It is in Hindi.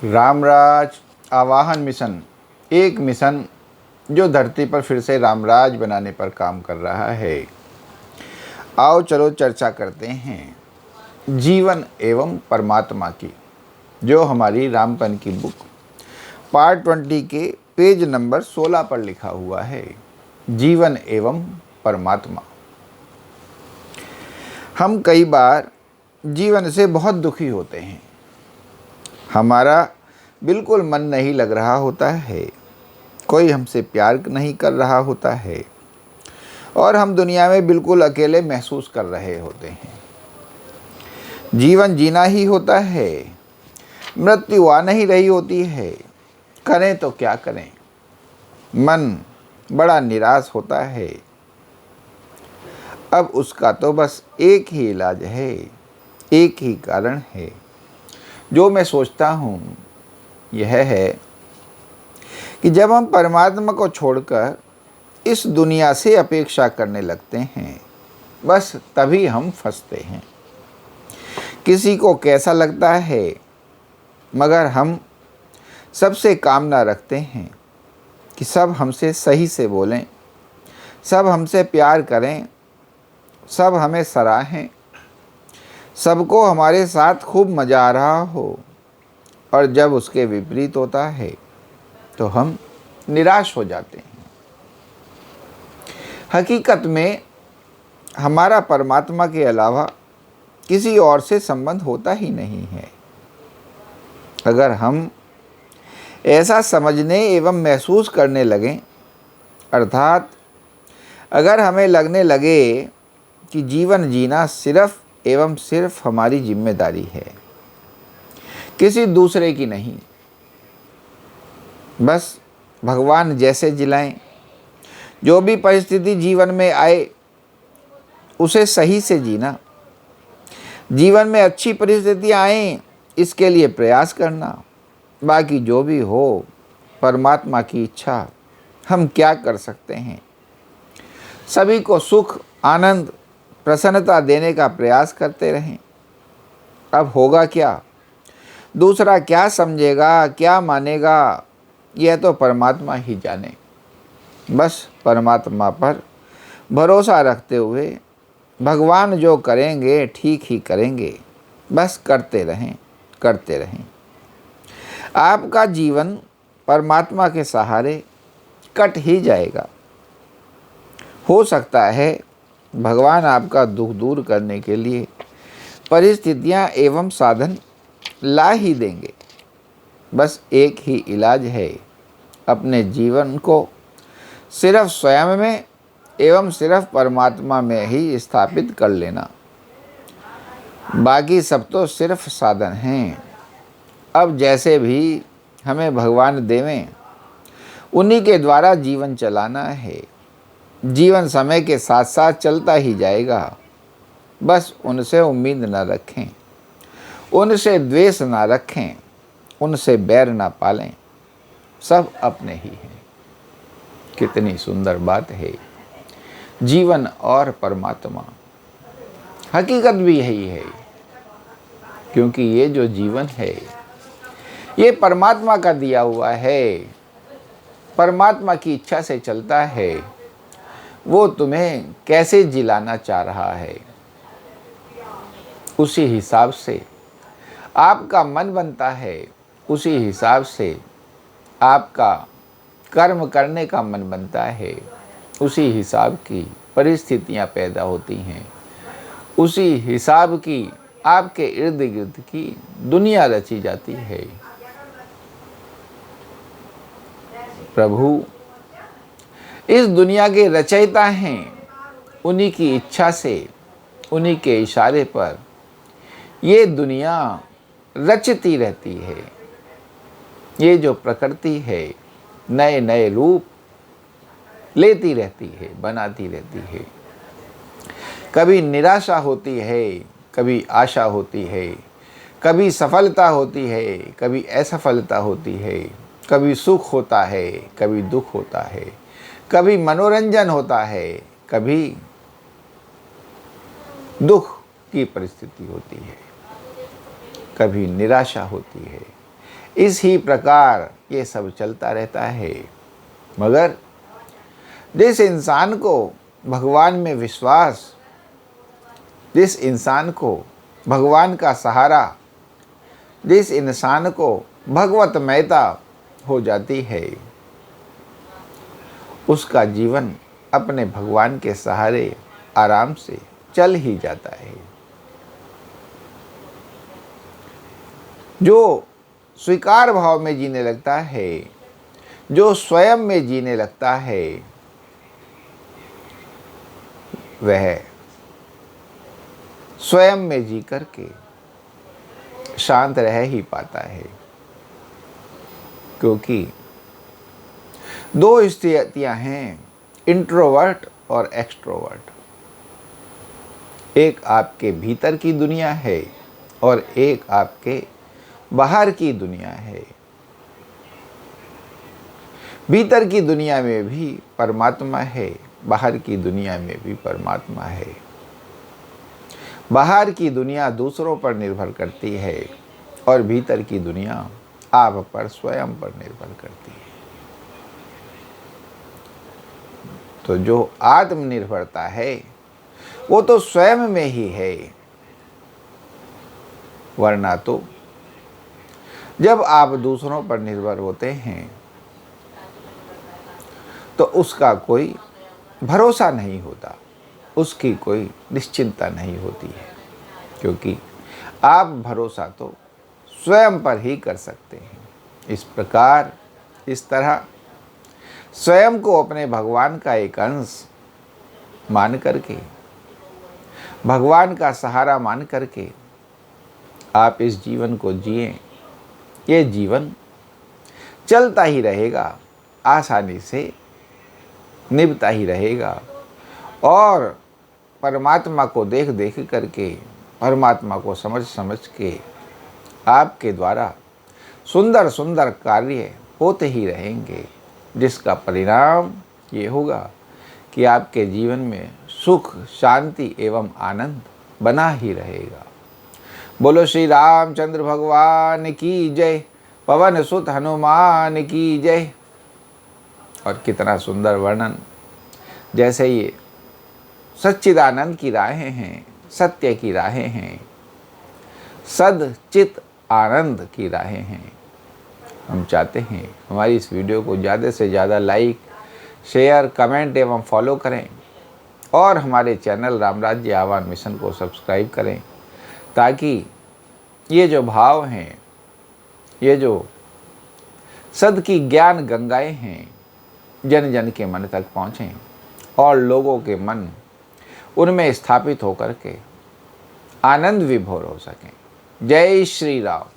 रामराज आवाहन मिशन एक मिशन जो धरती पर फिर से रामराज बनाने पर काम कर रहा है। आओ चलो चर्चा करते हैं जीवन एवं परमात्मा की, जो हमारी रामपन की बुक पार्ट 20 के पेज नंबर 16 पर लिखा हुआ है। जीवन एवं परमात्मा। हम कई बार जीवन से बहुत दुखी होते हैं। हमारा बिल्कुल मन नहीं लग रहा होता है, कोई हमसे प्यार नहीं कर रहा होता है और हम दुनिया में बिल्कुल अकेले महसूस कर रहे होते हैं। जीवन जीना ही होता है, मृत्यु आ नहीं रही होती है, करें तो क्या करें। मन बड़ा निराश होता है। अब उसका तो बस एक ही इलाज है, एक ही कारण है। जो मैं सोचता हूँ यह है कि जब हम परमात्मा को छोड़कर इस दुनिया से अपेक्षा करने लगते हैं, बस तभी हम फंसते हैं। किसी को कैसा लगता है, मगर हम सबसे कामना रखते हैं कि सब हमसे सही से बोलें, सब हमसे प्यार करें, सब हमें सराहें, सबको हमारे साथ खूब मज़ा आ रहा हो। और जब उसके विपरीत होता है तो हम निराश हो जाते हैं। हकीकत में हमारा परमात्मा के अलावा किसी और से संबंध होता ही नहीं है। अगर हम ऐसा समझने एवं महसूस करने लगें, अर्थात अगर हमें लगने लगे कि जीवन जीना सिर्फ एवं सिर्फ हमारी जिम्मेदारी है, किसी दूसरे की नहीं, बस भगवान जैसे जिलाएं, जो भी परिस्थिति जीवन में आए उसे सही से जीना, जीवन में अच्छी परिस्थितियां आएं इसके लिए प्रयास करना, बाकी जो भी हो परमात्मा की इच्छा, हम क्या कर सकते हैं। सभी को सुख, आनंद, प्रसन्नता देने का प्रयास करते रहें। अब होगा क्या, दूसरा क्या समझेगा, क्या मानेगा, यह तो परमात्मा ही जाने। बस परमात्मा पर भरोसा रखते हुए भगवान जो करेंगे ठीक ही करेंगे, बस करते रहें, करते रहें। आपका जीवन परमात्मा के सहारे कट ही जाएगा। हो सकता है भगवान आपका दुख दूर करने के लिए परिस्थितियां एवं साधन ला ही देंगे। बस एक ही इलाज है, अपने जीवन को सिर्फ स्वयं में एवं सिर्फ परमात्मा में ही स्थापित कर लेना। बाकी सब तो सिर्फ साधन हैं। अब जैसे भी हमें भगवान देवें, उन्हीं के द्वारा जीवन चलाना है। जीवन समय के साथ साथ चलता ही जाएगा। बस उनसे उम्मीद न रखें, उनसे द्वेष ना रखें, उनसे बैर ना पालें, सब अपने ही हैं। कितनी सुंदर बात है जीवन और परमात्मा। हकीकत भी यही है, क्योंकि ये जो जीवन है ये परमात्मा का दिया हुआ है, परमात्मा की इच्छा से चलता है। वो तुम्हें कैसे जिलाना चाह रहा है, उसी हिसाब से आपका मन बनता है, उसी हिसाब से आपका कर्म करने का मन बनता है, उसी हिसाब की परिस्थितियां पैदा होती हैं, उसी हिसाब की आपके इर्द गिर्द की दुनिया रची जाती है। प्रभु इस दुनिया के रचयिता हैं, उन्हीं की इच्छा से, उन्हीं के इशारे पर ये दुनिया रचती रहती है। ये जो प्रकृति है नए नए रूप लेती रहती है, बनाती रहती है। कभी निराशा होती है, कभी आशा होती है, कभी सफलता होती है, कभी असफलता होती है, कभी सुख होता है, कभी दुख होता है, कभी मनोरंजन होता है, कभी दुख की परिस्थिति होती है, कभी निराशा होती है, इस ही प्रकार ये सब चलता रहता है। मगर जिस इंसान को भगवान में विश्वास, जिस इंसान को भगवान का सहारा, जिस इंसान को भगवतमयता हो जाती है, उसका जीवन अपने भगवान के सहारे आराम से चल ही जाता है। जो स्वीकार भाव में जीने लगता है, जो स्वयं में जीने लगता है, वह स्वयं में जी करके शांत रह ही पाता है। क्योंकि दो स्थितियां हैं, इंट्रोवर्ट और एक्सट्रोवर्ट। एक आपके भीतर की दुनिया है और एक आपके बाहर की दुनिया है। भीतर की दुनिया में भी परमात्मा है, बाहर की दुनिया में भी परमात्मा है। बाहर की दुनिया दूसरों पर निर्भर करती है और भीतर की दुनिया आप पर, स्वयं पर निर्भर करती है। तो जो आत्मनिर्भरता है वो तो स्वयं में ही है, वरना तो जब आप दूसरों पर निर्भर होते हैं तो उसका कोई भरोसा नहीं होता, उसकी कोई निश्चिंतता नहीं होती है। क्योंकि आप भरोसा तो स्वयं पर ही कर सकते हैं। इस प्रकार, इस तरह स्वयं को अपने भगवान का एक अंश मान करके, भगवान का सहारा मान करके आप इस जीवन को जिएं। ये जीवन चलता ही रहेगा, आसानी से निभता ही रहेगा और परमात्मा को देख देख करके, परमात्मा को समझ समझ के आपके द्वारा सुंदर सुंदर कार्य होते ही रहेंगे, जिसका परिणाम ये होगा कि आपके जीवन में सुख, शांति एवं आनंद बना ही रहेगा। बोलो श्री रामचंद्र भगवान की जय, पवन सुत हनुमान की जय। और कितना सुंदर वर्णन, जैसे ये सच्चिदानंद की राहें हैं, सत्य की राहें हैं, सद चित आनंद की राहें हैं। हम चाहते हैं हमारी इस वीडियो को ज़्यादा से ज़्यादा लाइक, शेयर, कमेंट एवं फॉलो करें और हमारे चैनल रामराज्य आह्वान मिशन को सब्सक्राइब करें, ताकि ये जो भाव हैं, ये जो सद की ज्ञान गंगाएं हैं, जन जन के मन तक पहुँचें और लोगों के मन उनमें स्थापित होकर के आनंद विभोर हो सकें। जय श्री राम।